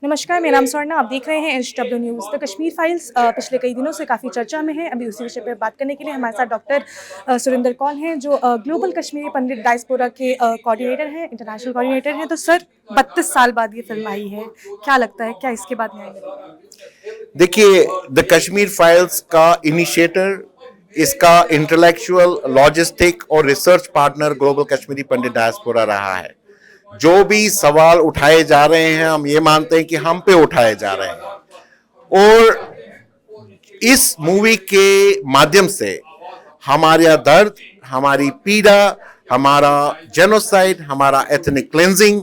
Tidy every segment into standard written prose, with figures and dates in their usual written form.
नमस्कार, मेरा नाम स्वर्णा। आप देख रहे हैं HW news. The Kashmir files पिछले कई दिनों से काफ़ी चर्चा में है। अभी उसी विषय पर बात करने के लिए हमारे साथ डॉक्टर सुरिंदर कौल हैं, जो ग्लोबल कश्मीरी पंडित डायस्पोरा के कोऑर्डिनेटर हैं, इंटरनेशनल कोऑर्डिनेटर हैं। तो सर, 32 साल बाद ये फिल्म आई है, क्या लगता है, क्या इसके बाद न्याय मिलेगा? देखिए, द कश्मीर फाइल्स का इनिशिएटर, इसका इंटेलेक्चुअल, लॉजिस्टिक और रिसर्च पार्टनर ग्लोबल कश्मीरी पंडित डायस्पोरा रहा है। जो भी सवाल उठाए जा रहे हैं, हम ये मानते हैं कि हम पे उठाए जा रहे हैं, और इस मूवी के माध्यम से हमारा दर्द, हमारी पीड़ा, हमारा जेनोसाइड, हमारा एथनिक क्लेंजिंग,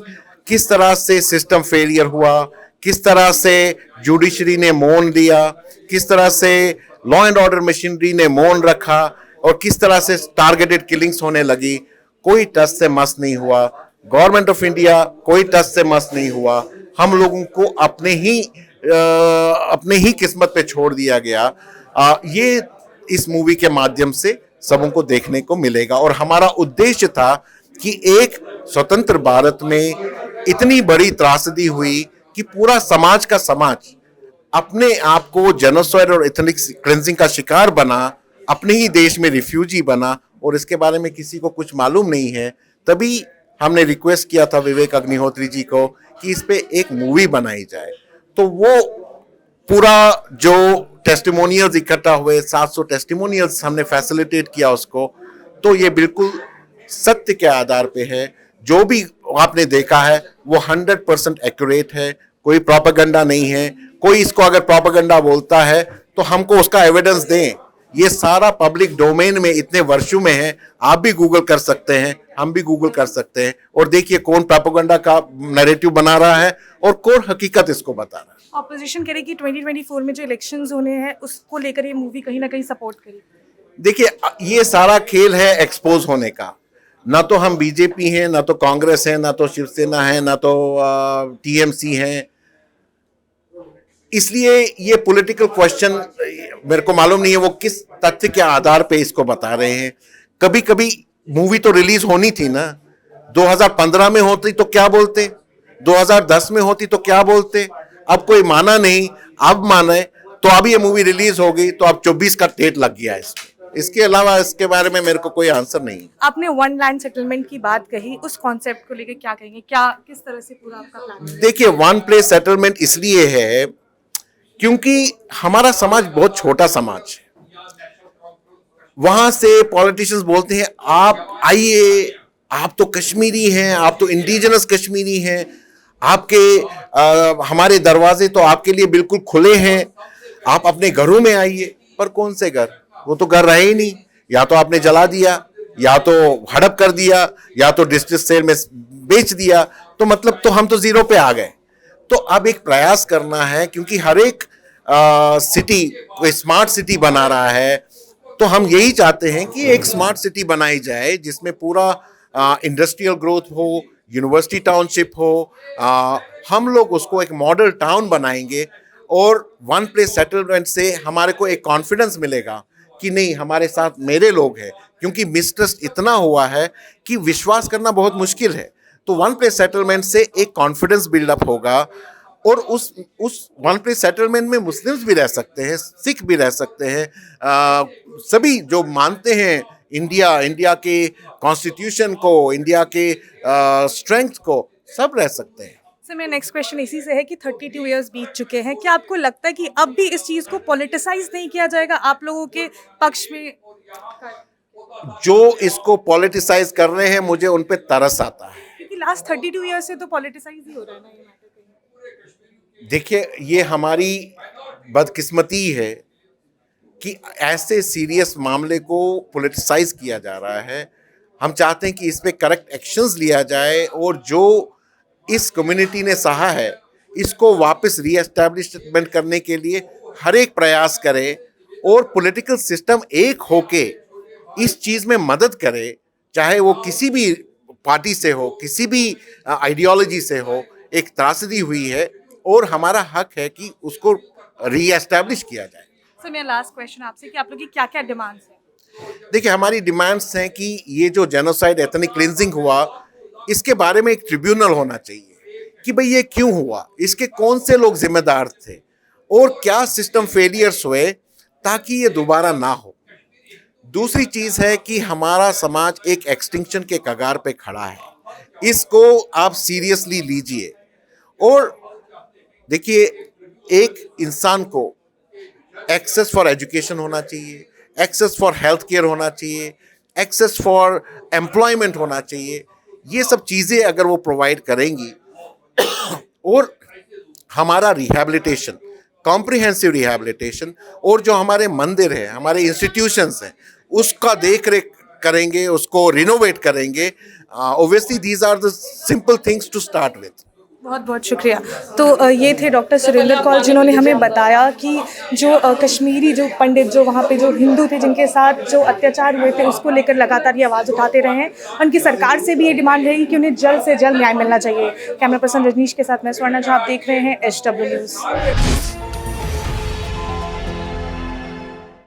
किस तरह से सिस्टम फेलियर हुआ, किस तरह से जुडिशरी ने मौन लिया, किस तरह से लॉ एंड ऑर्डर मशीनरी ने मौन रखा, और किस तरह से टारगेटेड किलिंग्स होने लगी, कोई टस से मस नहीं हुआ। गवर्नमेंट ऑफ इंडिया कोई टस से मस नहीं हुआ। हम लोगों को अपने ही किस्मत पे छोड़ दिया गया। ये इस मूवी के माध्यम से सबों को देखने को मिलेगा, और हमारा उद्देश्य था कि एक स्वतंत्र भारत में इतनी बड़ी त्रासदी हुई कि पूरा समाज का समाज अपने आप को जेनोसाइड और एथनिक क्लेंजिंग का शिकार बना, अपने ही देश में रिफ्यूजी बना, और इसके बारे में किसी को कुछ मालूम नहीं है। तभी हमने रिक्वेस्ट किया था विवेक अग्निहोत्री जी को कि इस पे एक मूवी बनाई जाए। तो वो पूरा जो टेस्टिमोनियल्स इकट्ठा हुए, 700 टेस्टिमोनियल्स हमने फैसिलिटेट किया उसको। तो ये बिल्कुल सत्य के आधार पे है। जो भी आपने देखा है वो 100% एक्यूरेट है, कोई प्रोपेगेंडा नहीं है। कोई इसको अगर प्रोपेगेंडा बोलता है तो हमको उसका एविडेंस दें। ये सारा पब्लिक डोमेन में इतने वर्षों में है, आप भी गूगल कर सकते हैं, हम भी गूगल कर सकते हैं, और देखिए कौन प्रोपेगेंडा का नैरेटिव बना रहा है और कौन हकीकत इसको बता रहा है। ऑपोजिशन कह रही कि 2024 में जो इलेक्शंस होने हैं, उसको लेकर ये मूवी कहीं ना कहीं सपोर्ट करेगी। देखिए, ये सारा खेल है एक्सपोज होने का। ना तो हम बीजेपी हैं, ना तो कांग्रेस है, ना तो शिवसेना है, ना तो टीएमसी है। इसलिए ये पॉलिटिकल क्वेश्चन, मेरे को मालूम नहीं है वो किस तथ्य के आधार पे इसको बता रहे हैं। कभी कभी मूवी तो रिलीज होनी थी ना। 2015 में होती तो क्या बोलते, 2010 में होती तो क्या बोलते। अब कोई माना नहीं, अब माने तो अब ये मूवी रिलीज हो गई, तो अब 24 का डेट लग गया इसमें। इसके अलावा इसके बारे में मेरे को कोई आंसर नहीं। आपने वन लैंड सेटलमेंट की बात कही, उस कॉन्सेप्ट को लेकर क्या कहेंगे, क्या किस तरह से पूरा आपका प्लान है? देखिए, वन प्लेस सेटलमेंट इसलिए है क्योंकि हमारा समाज बहुत छोटा समाज है। वहां से पॉलिटिशियंस बोलते हैं आप आइए, आप तो कश्मीरी हैं, आप तो इंडिजिनस कश्मीरी हैं, हमारे दरवाजे तो आपके लिए बिल्कुल खुले हैं, आप अपने घरों में आइए। पर कौन से घर? वो तो घर रहे ही नहीं। या तो आपने जला दिया, या तो हड़प कर दिया, या तो डिस्ट्रिक्ट सेल में बेच दिया। तो मतलब तो हम तो जीरो पे आ गए। तो अब एक प्रयास करना है, क्योंकि हर एक सिटी कोई स्मार्ट सिटी बना रहा है। तो हम यही चाहते हैं कि एक स्मार्ट सिटी बनाई जाए जिसमें पूरा इंडस्ट्रियल ग्रोथ हो, यूनिवर्सिटी टाउनशिप हो। हम लोग उसको एक मॉडल टाउन बनाएंगे, और वन प्लेस सेटलमेंट से हमारे को एक कॉन्फिडेंस मिलेगा कि नहीं, हमारे साथ मेरे लोग हैं। क्योंकि मिसट्रस्ट इतना हुआ है कि विश्वास करना बहुत मुश्किल है। तो वन प्लेस सेटलमेंट से एक कॉन्फिडेंस बिल्डअप होगा, और उस वन प्लेस सेटलमेंट में मुस्लिम्स भी रह सकते हैं, सिख भी रह सकते हैं, सभी जो मानते हैं इंडिया के कॉन्स्टिट्यूशन को, इंडिया के स्ट्रेंथ को, सब रह सकते हैं। सर, मेरा नेक्स्ट क्वेश्चन इसी से है कि 32 इयर्स बीत चुके हैं, क्या आपको लगता है कि अब भी इस चीज़ को पॉलिटिसाइज नहीं किया जाएगा आप लोगों के पक्ष में? जो इसको पॉलिटिसाइज कर रहे हैं, मुझे उन पे तरस आता है। क्योंकि लास्ट 32 इयर्स से तो पॉलिटिसाइज ही हो रहा है ना ये मैटर कहीं। देखिए, ये हमारी बदकिस्मती है कि ऐसे सीरियस मामले को पॉलिटिसाइज किया जा रहा है। हम चाहते हैं कि इस पे करेक्ट एक्शंस लिया जाए, और जो इस कम्युनिटी ने सहा है, इसको वापस रीएस्टैब्लिशमेंट करने के लिए हर एक प्रयास करे, और पॉलिटिकल सिस्टम एक होके इस चीज़ में मदद करे। चाहे वो किसी भी पार्टी से हो, किसी भी आइडियोलॉजी से हो। एक त्रासदी हुई है, और हमारा हक है कि उसको रीएस्टैब्लिश किया जाए। सर, मेरा लास्ट क्वेश्चन आपसे कि आप लोग की क्या क्या डिमांड्स हैं? देखिए, हमारी डिमांड्स हैं कि ये जो जेनोसाइड, एथनिक क्लींजिंग हुआ, इसके बारे में एक ट्रिब्यूनल होना चाहिए कि भाई ये क्यों हुआ, इसके कौन से लोग जिम्मेदार थे और क्या सिस्टम फेलियर्स हुए ताकि ये दोबारा ना हो। दूसरी चीज है कि हमारा समाज एक एक्सटिंक्शन के कगार पे खड़ा है, इसको आप सीरियसली लीजिए। और देखिए, एक इंसान को एक्सेस फॉर एजुकेशन होना चाहिए, एक्सेस फॉर हेल्थ केयर होना चाहिए, एक्सेस फॉर एम्प्लॉयमेंट होना चाहिए। ये सब चीज़ें अगर वो प्रोवाइड करेंगी और हमारा रिहैबिलिटेशन, कॉम्प्रिहेंसिव रिहैबिलिटेशन, और जो हमारे मंदिर हैं, हमारे इंस्टीट्यूशंस हैं, उसका देख रेख करेंगे, उसको रिनोवेट करेंगे, obviously these are the simple things to start with. बहुत बहुत शुक्रिया। तो ये थे डॉक्टर सुरेंद्र कौल, जिन्होंने हमें बताया कि जो कश्मीरी जो पंडित जो वहाँ पे जो हिंदू थे जिनके साथ जो अत्याचार हुए थे उसको लेकर लगातार ये आवाज़ उठाते रहे हैं। उनकी सरकार से भी ये डिमांड रहेगी कि उन्हें जल्द से जल्द न्याय मिलना चाहिए। कैमरा पर्सन रजनीश के साथ मैं स्वर्णा झा, आप देख रहे हैं HW न्यूज़।